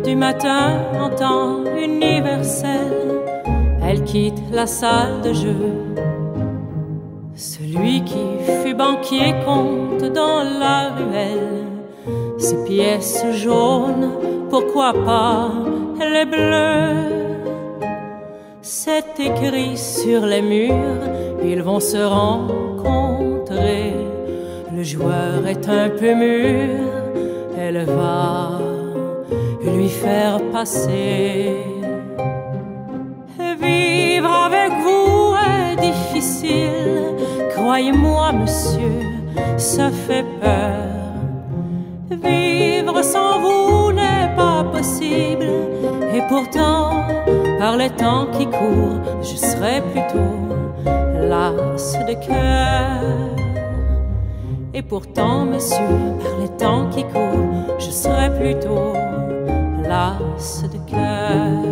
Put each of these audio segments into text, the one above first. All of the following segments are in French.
du matin en temps universel, elle quitte la salle de jeu. Celui qui fut banquier compte dans la ruelle ces pièces jaunes, pourquoi pas les bleues. C'est écrit sur les murs, ils vont se rencontrer. Le joueur est un peu mûr, elle va lui faire passer. Vivre avec vous est difficile, croyez-moi monsieur, ça fait peur. Vivre sans vous n'est pas possible, et pourtant, par les temps qui courent, je serai plutôt lasse de cœur. Et pourtant, monsieur, par les temps qui courent, je serai plutôt lasse de cœur.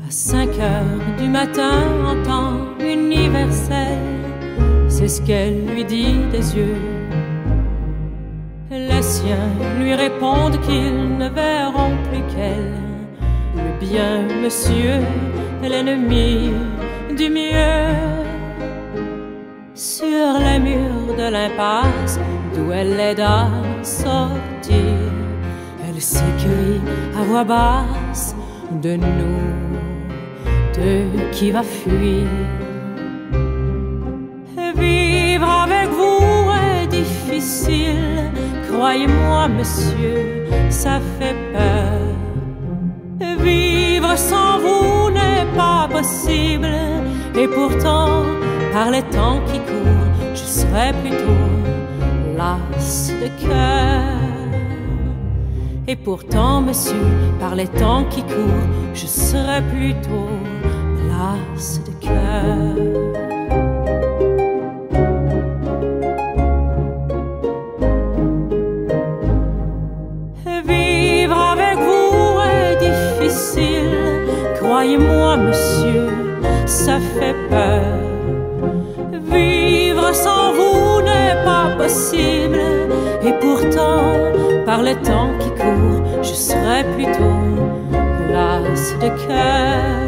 À 5 heures du matin, en temps universel, c'est ce qu'elle lui dit des yeux. Les siens lui répondent qu'ils ne verront plus qu'elle. Le bien, monsieur, est l'ennemi du mieux. Sur les murs de l'impasse d'où elle l'aide à sortir, elle s'écrie à voix basse de nous deux qui va fuir. Vivre avec vous est difficile, croyez-moi monsieur, ça fait peur. Vivre sans vous n'est pas possible, et pourtant, par les temps qui courent, je serai plutôt lasse de cœur. Et pourtant, monsieur, par les temps qui courent, je serai plutôt lasse de cœur. Croyez-moi, monsieur, ça fait peur. Vivre sans vous n'est pas possible, et pourtant, par les temps qui courent, je serai plutôt lasse de cœur.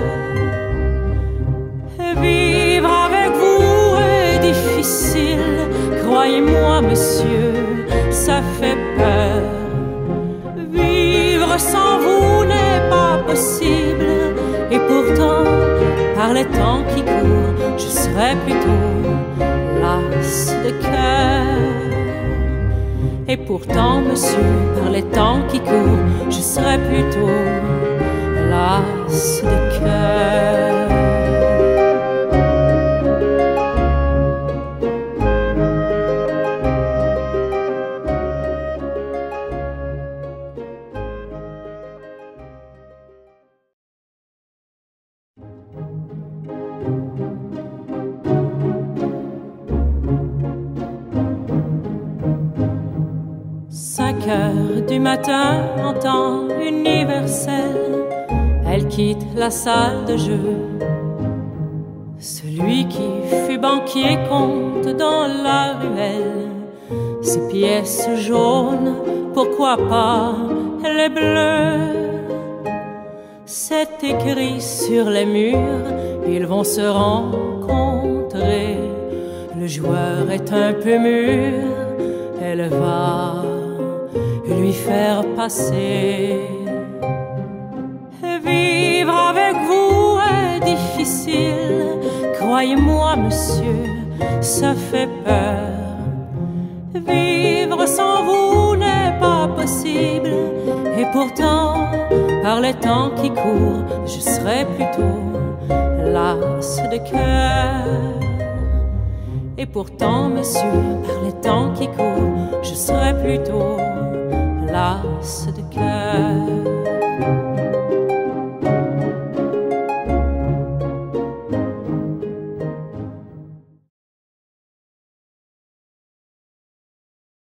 Vivre avec vous est difficile, croyez-moi, monsieur, ça fait peur. Vivre sans vous n'est pas possible, et pourtant, par les temps qui courent, je serai plutôt lasse de cœur. Et pourtant, monsieur, par les temps qui courent, je serai plutôt lasse de cœur. Du matin en temps universel, elle quitte la salle de jeu. Celui qui fut banquier compte dans la ruelle ces pièces jaunes, pourquoi pas les bleues. C'est écrit sur les murs, ils vont se rencontrer. Le joueur est un peu mûr, elle va lui faire passer. Vivre avec vous est difficile, croyez-moi monsieur, ça fait peur. Vivre sans vous n'est pas possible, et pourtant, par les temps qui courent, je serai plutôt lasse de cœur. Et pourtant, monsieur, par les temps qui courent, je serai plutôt lasse de cœur.